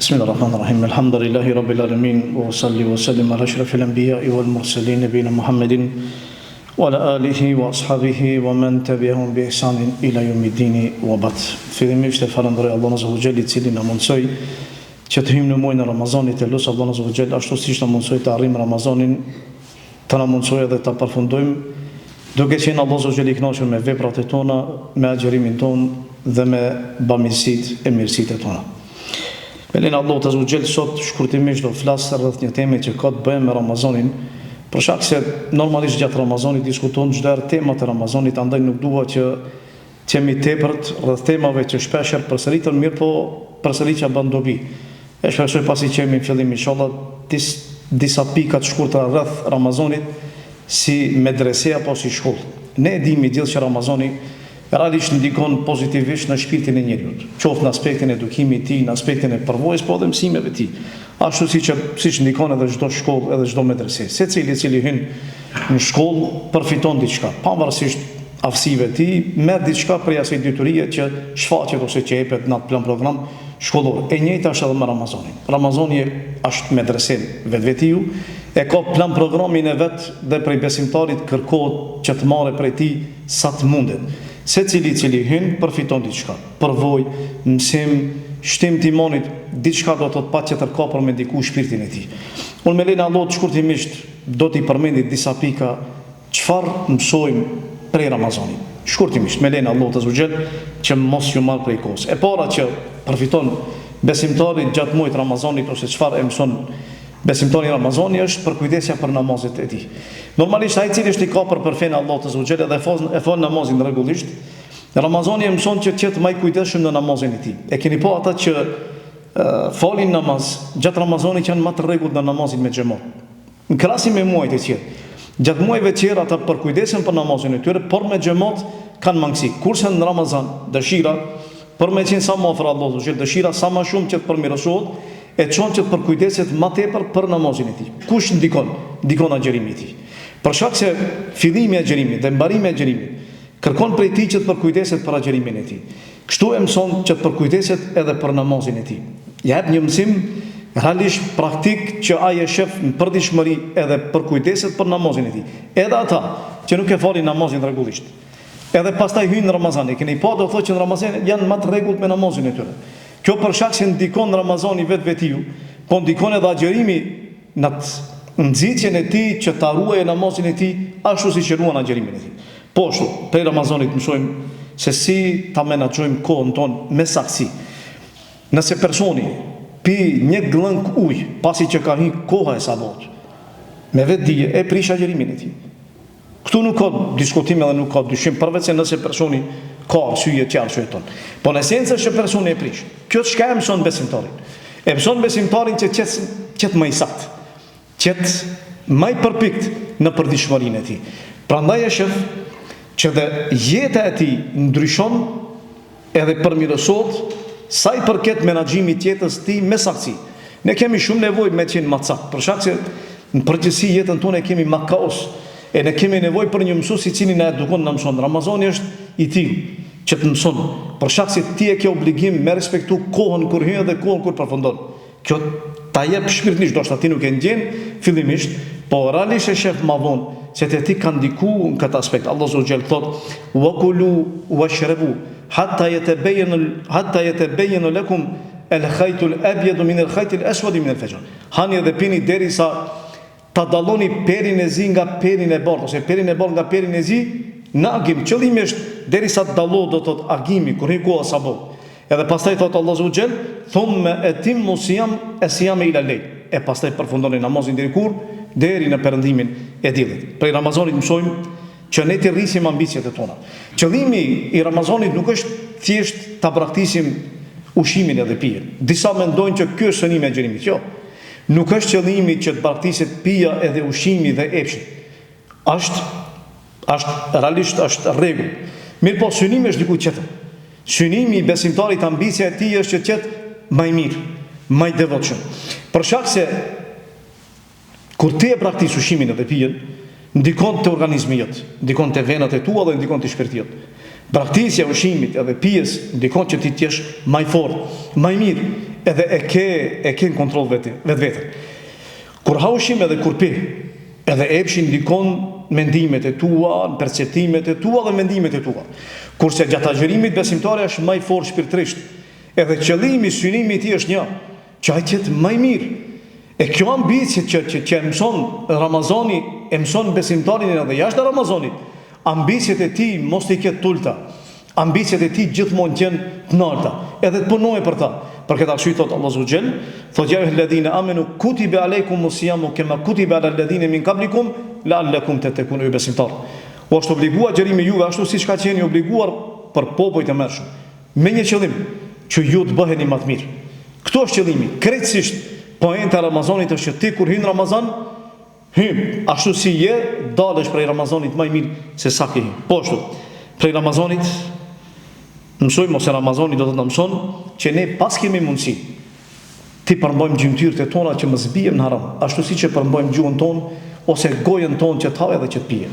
Bismillahirrahmanirrahim. Alhamdulillahi rabbil alamin wa salli wa sallim ala ashrafil anbiya'i wal mursalin nabiyina Muhammedin wa ala alihi wa ashabihi wa man tabi'ahum bi ihsanin ila yawmiddin wa ba'd. Fillimisht e falenderoj Allahun azza wa jalla I cili na mundsoi që të hyjmë në muajin e Ramazanit, e lut Allahun azza wa jalla ashtu siç na mundsoi të arrijmë Ramazanin, të na mundsoj edhe ta përfundojmë duke qenë Allahu azza wa jalla I kënaqur me veprat e tona, me agjërimin ton dhe me bamirësitë e mirësitë tona. Me lenë Allah të zhugjel sot shkurtimisht do flasë rreth një teme që ka të bëjë me Ramazanin, për shkak se normalisht gjatë Ramazanit diskuton çdo herë temat e Ramazanit, andaj nuk dua që të jemi tepërt rreth temave që shpesh përsëritën, mirë po përsëritja bën dobi. E shpresoj pasi që jemi në fillim inshallah disa pika të shkurtra rreth Ramazanit si medrese apo si shkollë. Ne e dimi gjithë që Ramazani realisht ndikon pozitivisht në shpirtin e njeriut, qoftë në aspektin e edukimit të tij, në aspektin e përvojës, po edhe mësimeve të tij. Ashtu siç ndikon edhe çdo shkollë, edhe çdo medrese. Secili I cili hyn në shkollë përfiton diçka, pavarësisht aftësive të tij, merr diçka prej asaj detyrie që shfaqet ose që jepet në atë plan program shkollor. E njëjta është edhe me Ramazanin. Ramazani është medrese vetvetiu, e ka plan programin e vet dhe prej besimtarit kërkohet që të marrë prej tij sa të mundet. Secili I cili hyn përfiton diçka, përvojë, mësim, shtim të imanit, diçka do të thotë patjetër ka për me ndiku shpirtin e tij. Unë me lenë Allah shkurtimisht do t'i përmendit disa pika çfarë mësojmë prej Ramazanit. Shkurtimisht me lenë Allah të zgjel që mos ju marr prej kohës. E para që përfiton besimtari gjatë muajit Ramazanit ose çfarë e mëson besimtari Ramazani është përkujdesja për namazet e tij. Normalisht ai I cili është I kapur për fenë Allah të zgjel dhe e fal namazin rregullisht, Ramazani e mëson që të jetë më I kujdesshëm në namazin e tij. E keni pa ata që falin namaz gjatë Ramazanit që janë më të rregullt në namazin me xhamat. Në krahasim me muajt e tjerë. Gjatë muajve të tjerë ata përkujdesen për namazin e tyre, por me xhamat kanë mangësi. Kurse në Ramazan dëshira për me qenë sa më afër Allahut, dëshira sa më shumë që të përmirësohet, e çon që të përkujdeset më tepër për namazin e tij. Kush ndikon? Ndikon agjërimi I tij. Për shkak se fillimi I agjërimit dhe mbarimi I agjërimit kërkon prej tij që të përkujdeset për agjërimin e tij. Kështu e mëson që të përkujdeset edhe për namazin e tij. Ja jep një mësim realisht praktik që ai e shef në përditshmëri edhe përkujdeset për namazin e tij. Edhe ata që nuk e falin namazin rregullisht. Edhe pastaj hyjnë në Ramazan, e keni pa do thotë që në Ramazan janë më të rregullt me namazin e tyre. Kjo për shkak se ndikon Ramazani vetvetiu, po ndikon edhe agjërimi në nxitjen e tij që ta ruajë namazin e tij ashtu siç e ruan agjërimin e tij. Po ashtu, prej Ramazanit mësojmë se si ta menaxhojmë kohën tonë me saktësi. Nëse personi pi një glënk ujë pasi që ka hyrë koha e sabaut, me vetë dije e prish agjërimin e tij. Këtu nuk ka diskutim edhe nuk ka dyshim, përveç se nëse personi ka arsye të qartë ton. Po në esencë është personi e prish. Kjo çka e mëson besimtarin? E mëson besimtarin që qet më I saktë, qet më I përpikt në përditshmërinë e tij. Prandaj e shef që dhe jeta e tij ndryshon edhe përmirësohet sa I përket menaxhimit të jetës së tij me saktësi. Ne kemi shumë nevojë me të qenë më saktë, për shkak se në përgjithësi jetën tonë kemi më kaos. E ne kemi nevojë për një mësues I cili na edukon, na mëson. Ramazani është I tillë që të mëson, për shkak se ti e ke obligim me respektu kohën kur hyn dhe kohën kur përfundon. Kjo ta jep shpirtërisht, do të thotë ti nuk e ndjen fillimisht, po realisht e shef më vonë se te ti ka ndikuar në këtë aspekt. Allahu subhanahu thotë: "Wa kulu washrabu hatta yatabayyana lakum al-khayt al-abyad min al-khayt al-aswad min al-fajr." Hani dhe pini derisa ta dalloni perin e zi nga perin e bardhë, ose perin e bardhë nga perin e zi në agim. Qëllimi është derisa të dallohet do të thotë agimi kur hyn koha sabah. Edhe pastaj thotë Allahu subhanahu wa taala, "Thumma atimmu siyam ila al-layl." E pastaj përfundoni namazin deri kur? Deri në perëndimin e diellit. Prej Ramazanit mësojmë që ne të rrisim ambicjet e tona. Qëllimi I Ramazanit nuk është thjesht ta braktisim ushimin edhe pijen. Disa mendojnë që ky është synimi I agjërimit. Jo. Nuk është qëllimi që të braktiset pija edhe ushimi dhe epshi. Realisht është rregull. Mirë po synimi është diku tjetër. Synimi I besimtarit, ambicia e tij është që të jetë më I mirë, më I devotshëm. Për shkak se kur ti e braktis ushimin edhe pijen, ndikon te organizmi jot, ndikon te venat e tua dhe ndikon te shpirti jot. Braktisja ushimit edhe pijes ndikon që ti të jesh më I fortë, më I mirë. edhe e ke në kontroll vetë. Kur ha ushqim edhe kur pi, edhe epshin ndikon mendimet e tua, perceptimet e tua dhe mendimet e tua. Kurse gjatë agjërimit besimtari është më i fortë shpirtërisht. Edhe qëllimi, synimi i tij është një, që ai të jetë më i mirë. E kjo ambicie që mëson Ramazani, e mëson besimtarin edhe jashtë Ramazanit. Ambiciet e tij mos i ketë tulta. Ambiciet e tij gjithmonë janë të larta, edhe të punojë për ta. Për këtë arsye thot Allahu subhanahu wa taala, thot ja alladhina amanu kutiba alaykumus siyamu kama kutiba alal ladhina min qablikum la'allakum tattaqun besimtar. O është obliguar xherimi juve ashtu siç ka qenë obliguar për popujt e mëhershëm. Me një qëllim, që ju të bëheni më të mirë. Kto është qëllimi. Krejtësisht poenta e Ramazanit është që ti kur hyn Ramazan, ashtu si je, dalësh prej Ramazanit më i mirë se sa ke hyrë. Po ashtu. Prej Ramazanit mësojmë ose Ramazani do të na mëson që ne pas kemi mundësi ti përmbajmë gjymtyrët e tona që mos bijmë në haram, ashtu siç e përmbajmë gjuhën tonë ose gojën tonë që të hajë dhe që të pije.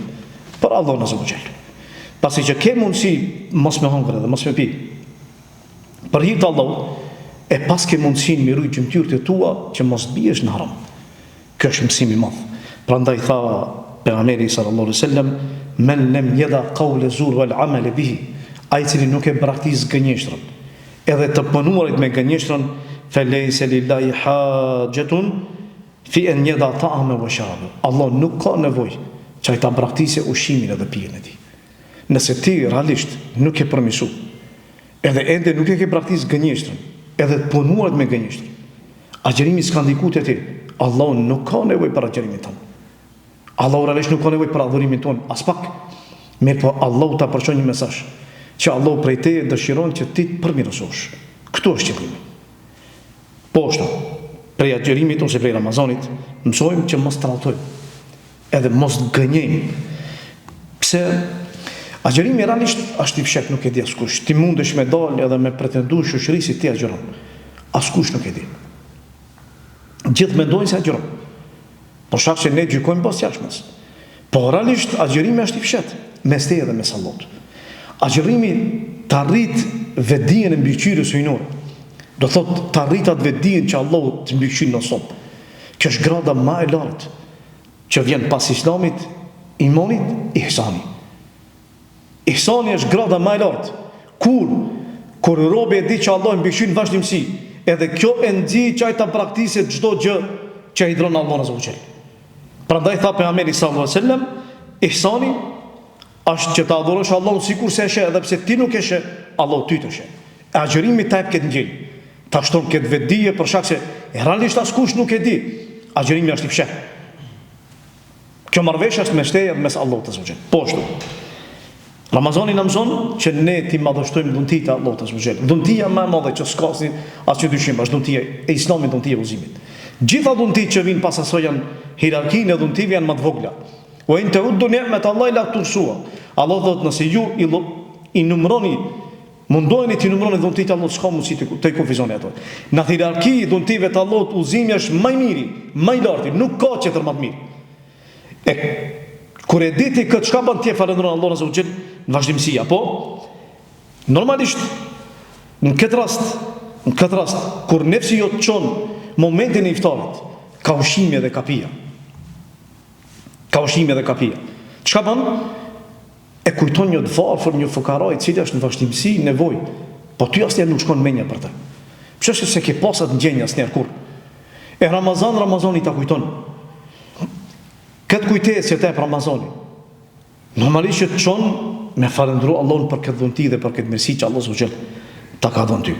Për Allahun azza wa jall. Pasi që ke mundësi mos me hëngër dhe mos me pi. Për hir të Allahut e pas ke mundësinë me ruaj gjymtyrët e tua që mos bijesh në haram. Kjo është mësimi i madh. Prandaj tha pejgamberi sallallahu alaihi wasallam, men lam yada qawl zur wal amal bihi, ai cili nuk e braktis gënjeshtrën, edhe të punuarit me gënjeshtrën, falaysa lillahi hajatun fi an yada ta'ama wa sharaba. Allah nuk ka nevojë që ai ta braktisë ushqimin edhe pijen e tij. Nëse ti realisht nuk e përmirësu, edhe ende nuk e ke braktis gënjeshtrën, edhe të punuarit me gënjeshtrën, agjërimi s'ka ndikuar te ti. Allah nuk ka nevojë për agjërimin tonë. Allah realisht nuk ka nevojë për adhurimin tonë, as pak. Mirë po Allah ta përçon një mesazh që Allah prej teje dëshiron që ti të përmirësosh. Këtu është qëllimi. Po ashtu, prej agjërimit ose prej Ramazanit, mësojmë që mos tradhtojmë, edhe mos gënjejmë. Pse agjërimi realisht është i fshehtë, nuk e di askush. Ti mundesh me dalë edhe me pretendu shoqëri si ti agjëron. Askush nuk e di. Gjithë mendojnë se agjëron. Por shkak se ne gjykojmë pas jashtmes. Po realisht agjërimi është i fshehtë mes teje dhe mes Allahut. Agjërimi të arrit vetdijen e mbikëqyrjes hyjnore. Do thotë të arrit atë vetdijen që Allahu të mbikëqyr në sop. Kjo është grada më e lartë që vjen pas Islamit, imanit, ihsani. Ihsani është grada më e lartë. Kur robi e di që Allah mbikëqyr në vazhdimsi, edhe kjo e nxjerr që ai ta praktikojë çdo gjë që ai dhron Allahun azza wa jall. Prandaj tha pejgamberi sallallahu alaihi wasallam, ihsani është që ta adhurosh Allahun sikur se e sheh, edhe pse ti nuk e sheh, Allahu ty të sheh. Agjërimi ta jep këtë ngjyrë. Ta shton këtë vetdije për shkak se realisht askush nuk e di. Agjërimi është i fshehtë. Kjo marrëveshje është mes teje dhe mes Allahut azza wa jall. Po ashtu. Ramazani na mëson që ne ti madhështojmë dhuntitë e Allahut azza wa jall. Dhuntia më e madhe që s'ka asnjë dyshim, është dhuntia e Islamit, dhuntia e udhëzimit. Gjitha dhuntit që vinë pas asaj janë hierarkinë e dhuntive janë më të vogla. Wa in ta'uddu ni'mat Allahi la tuhsuha. Allah thotë nëse ju i numëroni, mundoheni të numëroni dhuntit e Allahut, s'ka mundësi të kufizoni ato. Në hierarki i dhuntive të Allahut udhëzimi është më i miri, më i lartë, nuk ka tjetër më të mirë. E kur e diti këtë çka bën ti falëndron Allahun azza wa jall në vazhdimsi, apo normalisht në këtë rast kur nefsi jo të çon momentin e iftarit, ka ushqime dhe kapia. Çka bën? E kujton një të varfër, një fukaraj, i cili është në vazhdimsi, nevojë, po ty asnjëherë nuk shkon mendja për të. Pse se ke pasat ndjenjë asnjëherë kur. E Ramazani ta kujton. Këtë kujtesë që te Ramazani. Normalisht që të çon me falëndru Allahun për këtë dhunti dhe për këtë mirësi që Allah subhanahu wa taala ta ka dhënë ty.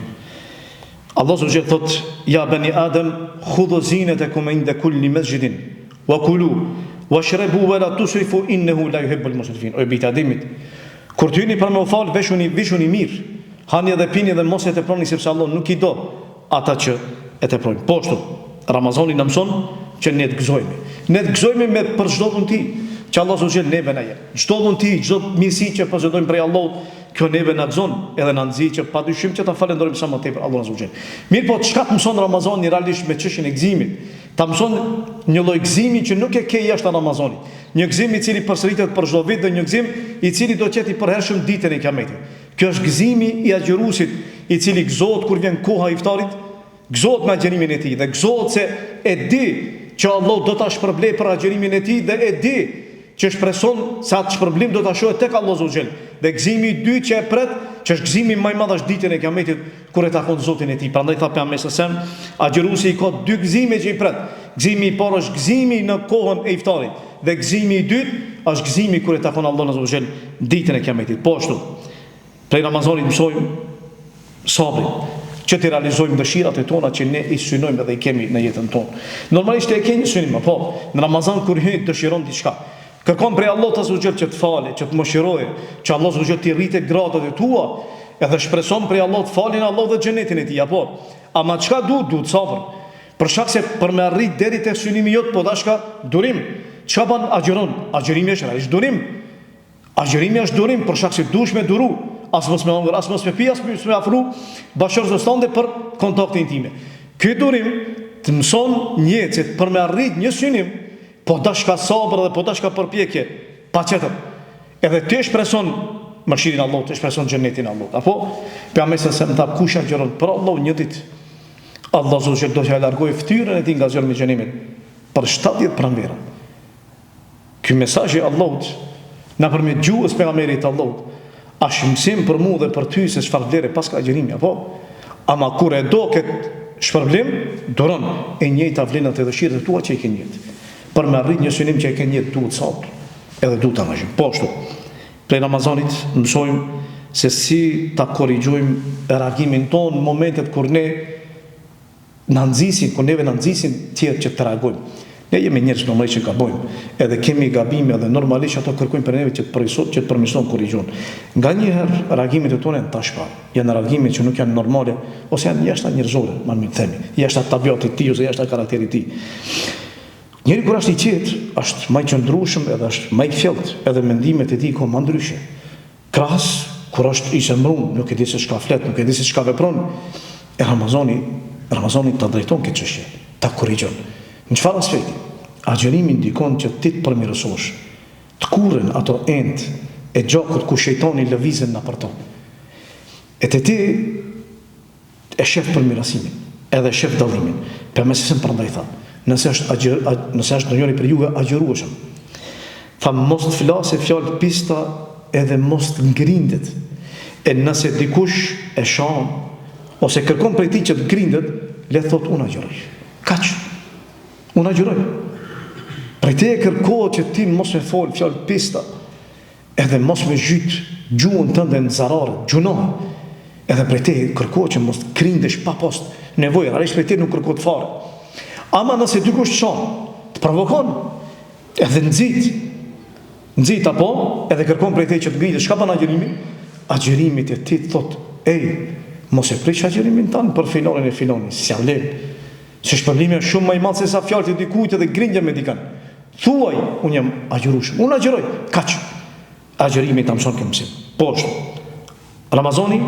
Allah subhanahu wa taala thot: "Ya bani Adam, khudhu zinatakum inda kulli masjidin wa kulu washrabu wa la tusrifu innahu la yuhibbul musrifin." O bijtë Ademit, kur të hyni për me u fal, veshuni mirë. Hani dhe pini dhe mos e teproni sepse Allah nuk i do ata që e teprojnë. Po ashtu, Ramazani na mëson që ne të gëzojmë. Ne të gëzojmë me për çdo dhunti që Allah subhanahu wa taala neve na jep. Çdo dhunti, çdo mirësi që posedojmë prej Allahut, kjo neve na gëzon edhe na nxjerr që padyshim që ta falenderojmë sa më tepër Allahun subhanahu wa taala. Mirë, po çka të mëson Ramazani realisht me çështjen e gëzimit? Ta mëson një lloj gëzimi që nuk e ke jashtë Ramazanit. Një gëzim i cili përsëritet për çdo vit dhe një gëzim i cili do të jetë i përhershëm ditën e Kiametit. Kjo është gëzimi i agjëruesit, i cili gëzohet kur vjen koha e iftarit, Gëzohet me agjerimin e tij dhe gëzohet se e di që Allah do ta shpërblej për agjerimin e tij dhe e di që shpreson se atë shpërblim do ta shohë tek Allah Zogjel. Dhe gëzimi i dytë që e pret, që është gëzimi më i madh është ditën e Kiametit kur e takon Zotin e tij. Prandaj tha pejgamberi sallallahu alajhi wasallam, agjëruesi ka dy gëzime që i pret. Gëzimi i parë është gëzimi në kohën e iftarit dhe gëzimi i dytë është gëzimi kur e takon Allahun Zogjel ditën e Kiametit. Po ashtu, prej Ramazanit mësojmë sabrin, që të realizojmë dëshirat e tona që ne i synojmë dhe i kemi në jetën tonë. Normalisht e ke një synim, po në Ramazan kur hyn dëshiron diçka. Kërkon prej Allahut Azza që të falë, që të mëshirojë, që Allah Azza të rritë gradat e tua, edhe shpreson prej Allahut faljen Allah dhe xhenetin e tij, apo. Ama çka duhet sabër. Për shkak se për me arrit deri te synimi jot, po dashka durim. Çka bën agjeron? Agjerimi është realisht durim. Agjerimi është durim për shkak se duhesh me duru. As mos me hongër, as mos me pi, as mos me afru bashkëshortës tënde për kontakte intime. Ky durim të mëson njerëzit për me arrit një synim, po dashka sabër dhe po dashka përpjekje, paqetër. Edhe ti shpreson mëshirin e Allahut, ti shpreson xhenetin e Allahut. Apo pejgamberi sa më tha kush agjeron për Allah një ditë, Allah Zogjel do t'ja largojë fytyrën e tij nga zjarmi i xhenemit për 70 pranvera. Ky mesazh i Allahut nëpërmjet gjuhës pejgamberit të Allahut është mësim për mua dhe për ty se çfarë vlerë pas ka agjerimi, apo? Ama kur e do këtë shpërblim, duron e njëjta vlenat e dëshirët e tua që i ke njëjtë. Për me arrit një synim që i ke njëjtë duhet sabër, edhe duhet ta angazhojmë. Po ashtu, prej Ramazanit mësojmë se si ta korrigjojmë reagimin tonë në momentet kur ne na nxisin, kur neve na nxisin tjerë që të reagojmë. Ne jemi njerëz normalisht që gabojmë, edhe kemi gabime dhe normalisht ato kërkojnë për neve që të përmirësojnë korrigjon. Nganjëherë reagimet tona janë tashpa, janë reagime që nuk janë normale ose janë jashtë njerëzore, më mirë themi, jashtë tabiatit të tij ose jashtë karakterit të tij. Njëri kur është i qetë, është më i qëndrueshëm edhe është më i fjallt, edhe mendimet e tij kanë më ndryshe. Krahas kur është i zemrum, nuk e di se çka flet, nuk e di se çka vepron, e Ramazani ta drejton këtë çështje, ta korrigjon. Në çfarë aspekti? Agjerimi ndikon që ti të përmirësosh, të kurren ato ent e gjakut ku shejtani lëvizën na për to. E te ti e shef përmirësimin, edhe shef dallimin. Përmesisëm prandaj tha, nëse është ndonjëri për juve agjerueshëm, tha mos të flasë fjalë pista edhe mos të ngrindet. E nëse dikush e shon ose kërkon prej tij që të ngrindet, le thot unë agjeroj. Kaq. Unë agjeroj. Prej te e kërkohet që ti mos me fol fjalë pista, edhe mos me zhyt gjuhën tënde në zarare, gjunoh. Edhe prej te e kërkohet që mos të krindesh pa post nevojë, realisht prej te nuk kërkohet fare. Ama nëse dikush shon, të provokon, edhe nxit apo, edhe kërkon prej te që të ngrihesh, çka bën agjerimi? Agjerimi te ti thot, mos e prish agjerimin tanë për filonin e filonin, si vlen. Se shpërblimi është shumë më i madh se sa fjalët e dikujt edhe grindja me dikën. Thuaj, unë jam agjerueshëm. Unë agjeroj, kaq. Agjerimi ta mëson këtë mësim. Po ashtu. Ramazani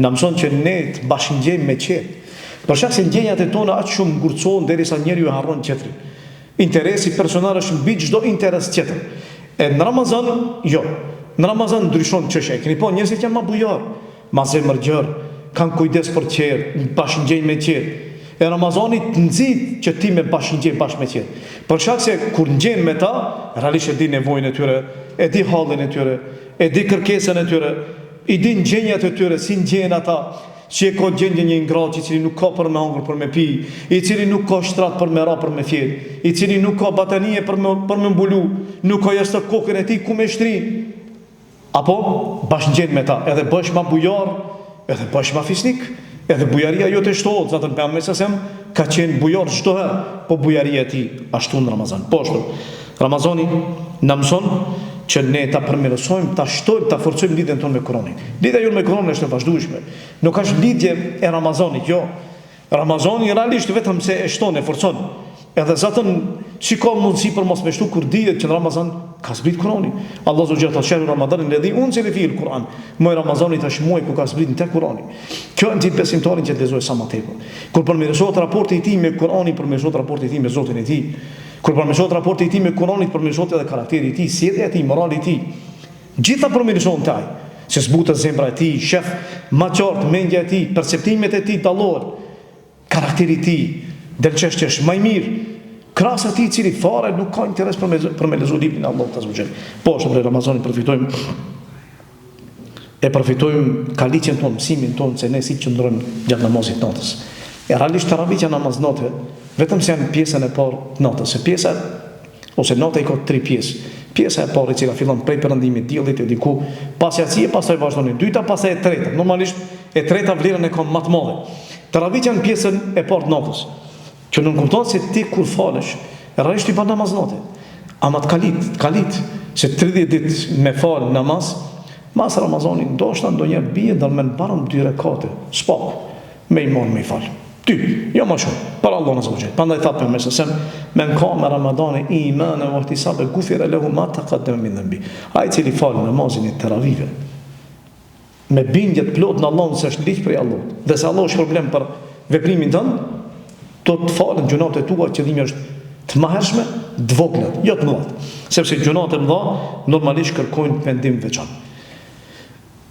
na mëson që ne të bashkëngjejmë me qetë. Për shkak se ndjenjat e tona aq shumë ngurcohen derisa njeriu e harron tjetrin. Interesi personal është mbi çdo interes tjetër. E në Ramazan, jo. Në Ramazan ndryshon çështja. Keni po njerëzit janë më bujor, më zemër gjerë, kanë kujdes për qetë, bashkëngjejnë me qetë. E Ramazanit të nxit që ti me bashkëngjej bashkë me tjerë. Për shkak se kur ngjen me ta, realisht e di nevojën e tyre, e di hallin e tyre, e di kërkesën e tyre, i di ndjenjat e tyre, si ndjen ata, që e ka gjendje një ingratë, i cili nuk ka për me hongër, për me pi, i cili nuk ka shtrat për me ra, për me fjet, i cili nuk ka batanie për me mbulu, nuk ka jashtë kokën e tij ku me shtrin. Apo bashkëngjen me ta, edhe bësh ma bujar, edhe bësh ma fisnik. Edhe bujaria jote shtohet, zatën pejgamberi sa ka qenë bujar çdo herë, po bujaria e tij ashtu në Ramazan. Po ashtu. Ramazani na mëson që ne ta përmirësojmë, ta shtojmë, ta forcojmë lidhjen tonë me Kur'anin. Lidhja jonë me Kur'anin është e vazhdueshme. Nuk është lidhje e Ramazanit, jo. Ramazani realisht vetëm se e shton, e forcon. Edhe zatën si ka mundësi për mos me shtu kur dihet që në Ramazan ka zbrit Kur'ani. Allah Zoti thotë shehru Ramadanin ledhi unzila fihi al-Quran. Muaj Ramazanit është muaj ku ka zbritur tek Kur'ani. Kjo në ditë besimtarin që të lexojë sa më tepër. Kur përmirësohet raporti i tij me Kur'anin, përmirësohet raporti i tij me Zotin e tij. Kur përmirësohet raporti i tij me Kur'anin, përmirësohet edhe karakteri i tij, sjellja e tij, morali i tij. Gjitha përmirësohen taj. Se zbutet zemra e tij, shef më qartë mendja e tij, perceptimet e tij dallohen. karakteri ti, delqeshtjesh, maj mirë, krasë ati cili fare nuk ka interes për me lezu librin Allah të zbëgjel. Po, është për Ramazanit përfitojmë kalicjen tonë, mësimin tonë, se ne si qëndrojmë gjatë namazit natës. E realisht taravitja namaz natë, vetëm se janë pjesën e parë natës, se pjesa, ose natë i ka 3 pjesë. Pjesa e parë i cila fillon prej perëndimit diellit e diku pas jacie, pastaj vazhdon e dyta, pastaj e treta. Normalisht e treta vlerën e ka më të madhe. Taravitja në pjesën e parë natës, që nuk kupton se ti kur falesh, realisht i bën namaz natë. Ama të kalit, se 30 ditë me fal namaz, mas Ramazanit ndoshta ndonjëherë bie ndërmend barëm 2 rekate, s'pak me iman me fal. Ty, jo më shumë, për Allah në zëvëgjel. Pandaj thapë për mesësem, men ka me Ramadani imane vë ihtisabe gufire lehu ma të qaddeme min dhanbi. Ai cili falë namazin e teravive, me bindjet plot në Allah nëse është liqë prej Allah, dhe se Allah është problem për veprimin tënë, do të falën gjunat e tua që dhimi është të mahershme, të voglat, jo të mëdhat. Sepse gjunat e mëdha normalisht kërkojnë pendim veçan.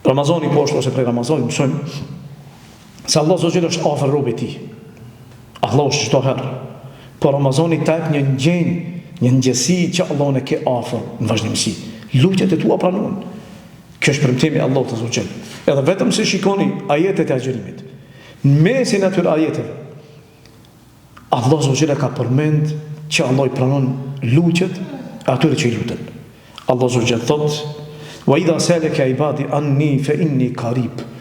Ramazani poshtë ose prej Ramazani mësojmë se Allah Zogjel është afër robit ti. Allah është çdo herë. Por Ramazani tajp një ngjenjë, një ngjesi që Allah në ke afër në vazhdimsi. Lutjet e tua pranohen. Kjo është premtimi i Allahut Zogjel. Edhe vetëm se shikoni ajetet e agjerimit. Në mesin e atyre ajeteve, Allah Zogjel ka përmend që Allah i pranon lutjet e atyre që i luten. Allah Zogjel thotë: "Wa idha salaka ibadi anni fa inni qarib."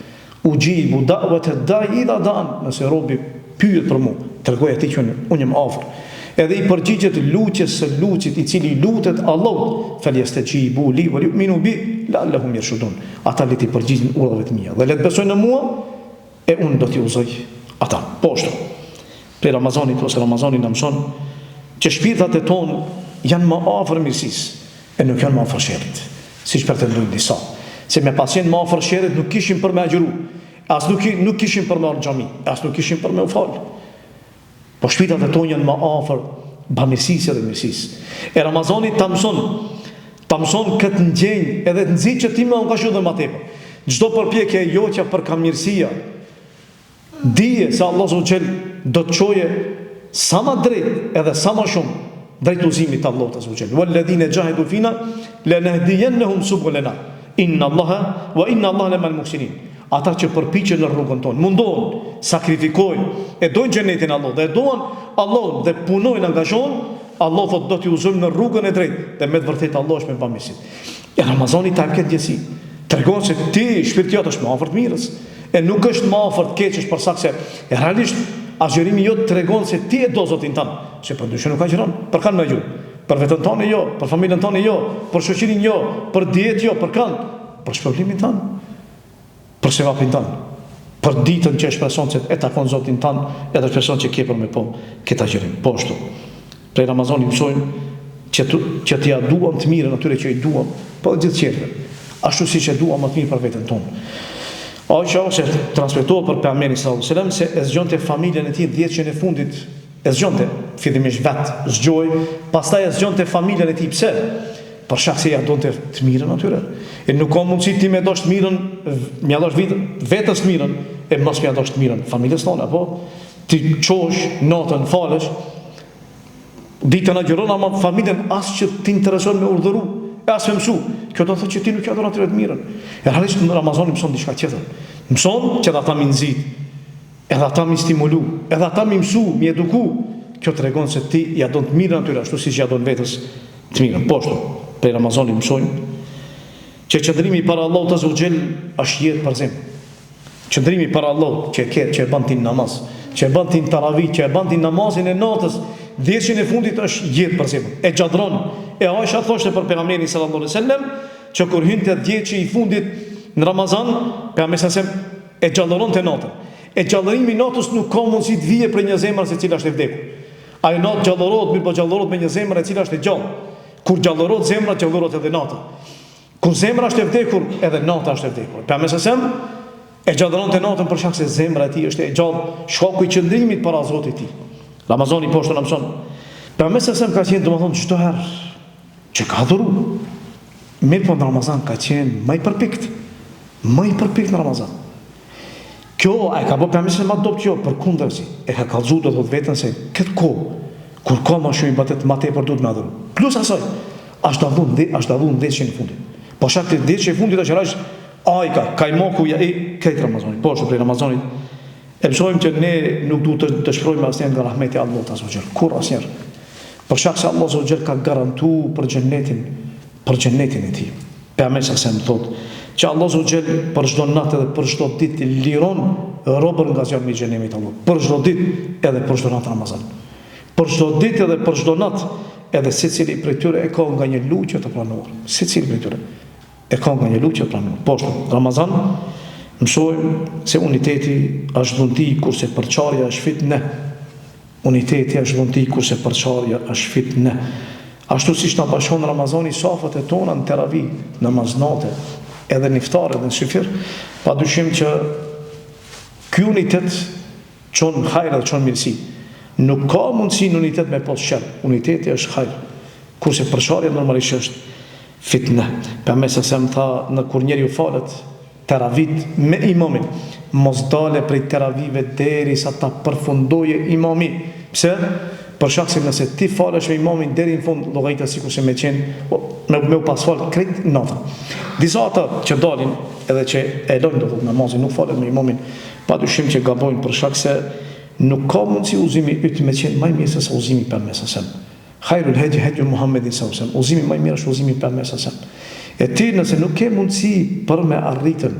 Ujibu da'wat ad-da'i idha da'an. Nëse robi pyet për mua, tregoj atij që unë jam afër. Edhe i përgjigjet lutjes së lutit i cili lutet Allahut, falyastajibu li wa yu'minu bi la'allahum yarshudun. Ata le të përgjigjen urdhave të mia dhe le të besojnë në mua e unë do t'i udhëzoj ata. Poshtë. Për Ramazanit ose Ramazani na mëson që shpirtat e tonë janë më afër mirësisë e nuk janë më afër sherrit, siç pretendojnë disa. Se me pasjen më afër sherrit nuk kishin për me agjëru, as nuk kishin për me ardhur në xhami, as nuk kishin për me u fal. Po shpirtat e tonë janë më afër bamirësisë dhe mirësisë. E Ramazani ta mëson këtë ndjenjë edhe të nxit që ti më angazho dhe më tepër. Çdo përpjekje e joqja për kamirësia, dije se Allah Zogjel do të çoje sa më drejt edhe sa më shumë drejt udhëzimit të Allahut Zogjel. Walladhina jahidu fina lanahdiyannahum subulana. Inna Allaha wa inna Allaha lamal muhsinin. Ata që përpiqen në rrugën tonë, mundohen, sakrifikojnë, e dojnë xhenetin e Allahut, dhe dojnë Allahun dhe punojnë, angazhohen, Allah thotë do t'ju uzojmë në rrugën e drejtë, dhe me të vërtetë Allah është me bamirësi. E Ramazani ta këtë gjësi, tregon se ti shpirti jot është më afër të mirës, e nuk është më afër të keqësh për sakse e realisht agjerimi jot tregon se ti e do Zotin tënd, se përndryshe nuk agjeron, për kanë më gjë. Për vetën tonë jo, për familjen tonë jo, për shoqërinë jo, për dietë jo, për kanë, për shpërblimin tonë, për sevapin tonë, për ditën që shpreson se e takon Zotin tonë, edhe shpreson që ke për me po këtë agjerim. Po ashtu. Prej Ramazanit mësojmë që t'ia duam të mirën atyre që i duam, po gjithë tjerëve. Ashtu siç e duam më të mirë për veten tonë. Aisha ose transmetohet për pejgamberin sallallahu alajhi wasallam se e zgjonte familjen e tij 10 që në fundit e zgjonte, fillimisht vetë zgjoj, pastaj e zgjonte familjen e tij. Pse? Për shkak se ja donte të mirën atyre. E nuk ka mundësi ti me dosh të mirën, mja dosh vetës të mirën, e mos mja dosh të mirën familjes tonë, apo ti çosh, natën falesh, ditën agjeron, ama familjen as që t'intereson me urdhëru, e as me mësu. Kjo do të thotë që ti nuk ja don atyre të mirën. E realisht në Ramazani mëson diçka tjetër. Mëson që ata mi nxit, edhe ata mi stimulu, edhe ata mi mësu, mi eduku. Kjo tregon se ti ja don të mirën atyre ashtu siç ja don vetes të mirën. Po ashtu, për Ramazani mësojmë që qëndrimi para Allahut Azza wa Jall është jetë për zemër. Qëndrimi para Allahut që e bën ti namaz, që e bën ti taravih, që e bën ti namazin e natës, 10 e fundit është jetë për zemër. E xhadron. E Aisha thoshte për pejgamberin sallallahu alaihi wasallam që kur hynte 10 i fundit në Ramazan, pejgamberi sallallahu e xhallonte natën. E xhallërimi i natës nuk ka mundësi të vijë për një zemër se cila është e vdekur. Ai natë xhallorohet, mirë po xhallorohet me një zemër e cila është e gjallë. Kur xhallorohet zemra, xhallorohet edhe nata. Kur zemra është e vdekur, edhe nata është e vdekur. Pejgamberi sallallahu e xhallonte natën për shkak se zemra e tij është e gjallë, shkaku i qëndrimit para Zotit të tij. Ramazani poshtë na mëson. Pejgamberi sallallahu ka qenë domethënë çdo herë që ka dhuru. Mirë po në Ramazan ka qenë më i përpikt në Ramazan. Kjo e ka bë pemisin ma dopt jo, për kundërzi. E ka kallzu do të vetën se këtë kohë, kur ka ma shumë ibadet, ma tepër duhet me adhuru. Plus asaj, ashtë avun 10 që në fundit. Po shak të 10 që në fundit është rajsh, ajka, kajmoku, ja i krejt Ramazanit. Po është prej Ramazanit. E mësojmë që ne nuk duhet të shprojmë asnjëherë nga rahmeti Allah të azogjel. Kur asnjëherë. Për shak se Allah azogjel ka garantu për gjennetin e ti. Pejgamberi sa më thotë që Allah azogjel për çdo natë dhe për çdo ditë liron robën nga zjarmi i xhenemit Allah. Për çdo ditë edhe për çdo natë Ramazan. Për çdo ditë edhe për çdo natë, edhe secili prej tyre e ka nga një lutje të pranuar. Secili prej tyre e ka nga një lutje të pranuar. Po Ramazan mësojmë se uniteti është dhunti kurse përçarja është fitne. Uniteti është dhunti kurse përçarja është fitne. Ashtu siç na bashkon Ramazani safat e tona në teravi, namaznate, edhe në iftar edhe në syfir, padyshim që ky unitet çon hajër dhe çon mirësi. Nuk ka mundësi në unitet me pas shër. Uniteti është hajër. Kurse përçarja normalisht është fitne. Pejgamberi sa më tha, në kur njeriu falet teravit me imamin, mos dale prej teravive derisa ta përfundoje imami. Pse? Për shkak se nëse ti falesh me imamin deri në fund, llogaritë sikur se me u pas fal krejt natën. Disa ata që dalin edhe që e lojnë do të namazin, nuk falen me imamin, padyshim që gabojnë për shkak se nuk ka mundësi uzimi yt me qenë më i mirë se uzimi i Pejgamberit sallallahu alajhi wasallam. Khairul hadi hadi Muhammedin sallallahu alajhi wasallam. Uzimi më i mirë është uzimi i Pejgamberit sallallahu alajhi wasallam. E ti nëse nuk ke mundësi për me arritën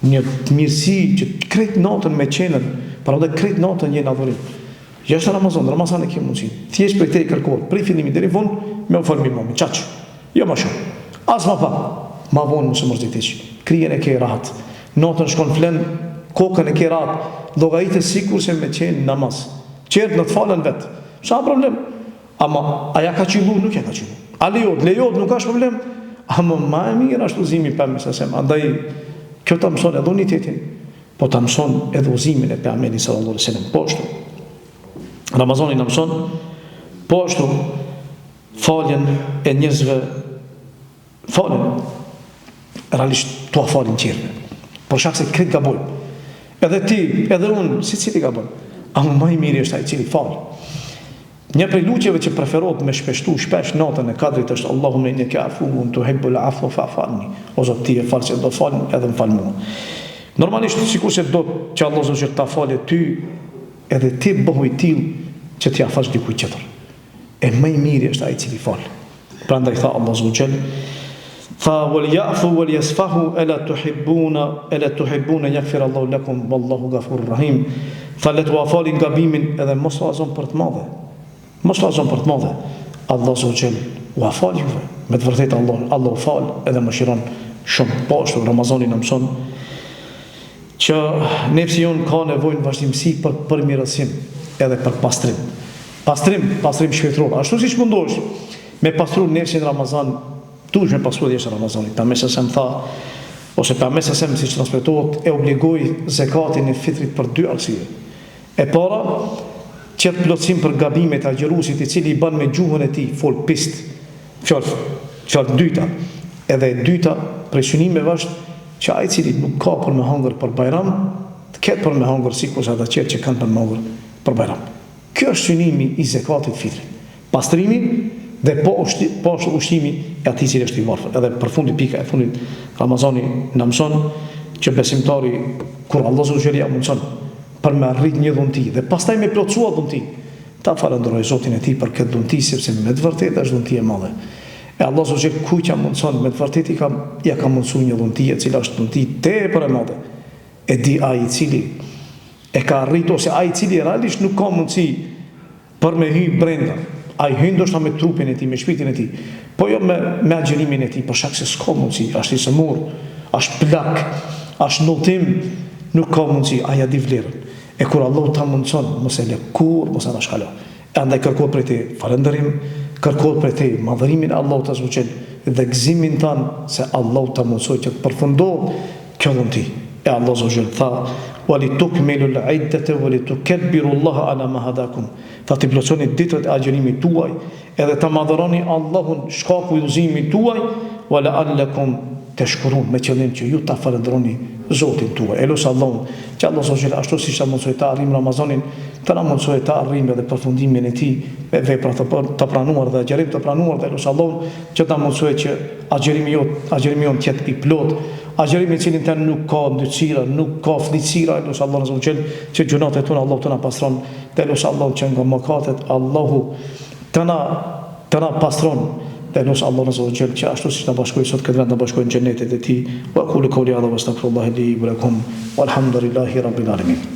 një mirësi që krejt natën me qenën, për edhe krejt natën një adhurim. Jashtë Ramazan e ke mundësi. Thjesht prej te i kërkohet, prej fillimi deri në fund, me u fal me imamin. Çaq. Jo më shumë. As më pak. Ma vonë mos e mërzitesh. Krijen e ke rahat. Natën shkon flen, kokën e ke rahat. Llogaritë sikur se me qenë namaz. Qert në të falën vet. Sa problem? Ama aja ka qillu, nuk ja ka qillu. A lejohet, nuk ka problem. Ama më e mirë është uzimi i Pejgamberit sallallahu alajhi wasallam. Andaj kjo ta mëson edhe unitetin, po ta mëson edhe uzimin e Pejgamberit sallallahu alajhi wasallam. Po ashtu. Ramazani na mëson, po ashtu faljen e njerëzve, faljen realisht tua falin qirve. Por shak se krejt gabojnë. Edhe ti, edhe unë, secili gabon. Ama më i miri është ai cili fal. Një prej lutjeve që preferohet me shpeshtu shpesh natën e kadrit është Allahumma innaka afuwun tuhibbul afwa fa'fu anni. O Zot, ti e fal që do fal edhe më fal mua. Normalisht sikurse do që Allah Zot ta falë ty, edhe ti bëhu i tillë që t'ia fash dikujt tjetër. E më i miri është ai cili fal. Prandaj tha Allah Zot fa wal ya'fu wal yasfahu ala tuhibbuna yaghfir Allahu lakum wallahu ghafurur rahim. Fa le t'ua falin gabimin edhe mos u azon për të madhe. Mos u azon për të madhe. Allah Zogjel u afal juve. Me të vërtetë Allah u fal edhe mëshiron shumë. Po ashtu Ramazani na mëson që nefsi jon ka nevojë vazhdimsi për përmirësim edhe për pastrim. Pastrim shpirtëror. Ashtu siç mundohesh me pastruar nefsin Ramazan, duhesh me pastruar jashtë Ramazanit. Pejgamberi sa më tha, ose Pejgamberi sa më siç transmetohet, e obligoi zakatin e fitrit për 2 arsye. E para, qëtë plotësim për gabimet e agjerusit i cili i ban me gjuhën e ti, fol pist, fjalë dyta. Edhe dyta, presynimeve është që ai cili nuk ka për me hangër për bajram, të ketë për me hangër si kurse ata qetë që kanë për me hangër për bajram. Kjo është synimi i zakatit fitrit. Pastrimi dhe po është ushtimi e atij cili është i varfër. Edhe për fundi pika e fundit, Ramazani na mëson që besimtari kur Allah subhanahu wa taala për me arrit një dhunti dhe pastaj me plotësua dhunti, ta falenderoj Zotin e tij për këtë dhunti, sepse me të vërtetë është dhunti e madhe. E Allah subhanahu kujt ja mundson me të vërtetë ja ka mundsuar një dhunti e cila është dhunti tepër e madhe. E di ai i cili e ka arritur ose ai i cili realisht nuk ka mundësi për me hyrë brenda. Ai hyn ndoshta me trupin e tij, me shpirtin e tij, po jo me agjerimin e tij, për shkak se s'ka mundësi, është i sëmur, është plak, është ndoltim, nuk ka mundësi, ai ja di vlerën. E kur Allah ta mundson, mos e lë kur, mos e rashkalo. E andaj kërkohet prej te falënderim, kërkohet prej te madhërimin e Allahut azza wa jall dhe gëzimin tan se Allah ta mundsoi që të përfundohet kjo dhunti. E Allah azza wa jall tha: "Wa litukmilu al-iddata wa litukabbiru Allah ala ma hadakum." Tha të plotësoni ditët e agjerimit tuaj, edhe ta madhëroni Allahun shkaku i udhëzimit tuaj, wa la'allakum tashkurun, me qëllim që ju ta falënderoni Zotin tuaj. E lusë Allahun që Allah Zotë Gjellë ashtu si që mundsoj të arrim Ramazanin, të na mundsoj të arrim edhe përfundimin e tij me vepra të pranuar dhe agjerim të pranuar, dhe lusë Allahun që ta mundsoj që agjerimi jon të jetë i plot, agjerimi i cilin tën nuk ka ndytësira, nuk ka flicira. Lusë Allahun Zotë Gjellë që gjunatet tona Allahu të na pastron, dhe lusë Allahun që nga mëkatet Allahu të na pastron. Dhe lusë Allah në Zotë Gjellë që ashtu si që në bashkojë sot këtë vend në bashkojë në gjennetet e ti. Wa aqulu qawli hadha wa astaghfirullaha li wa lakum walhamdulillahi rabbil alamin.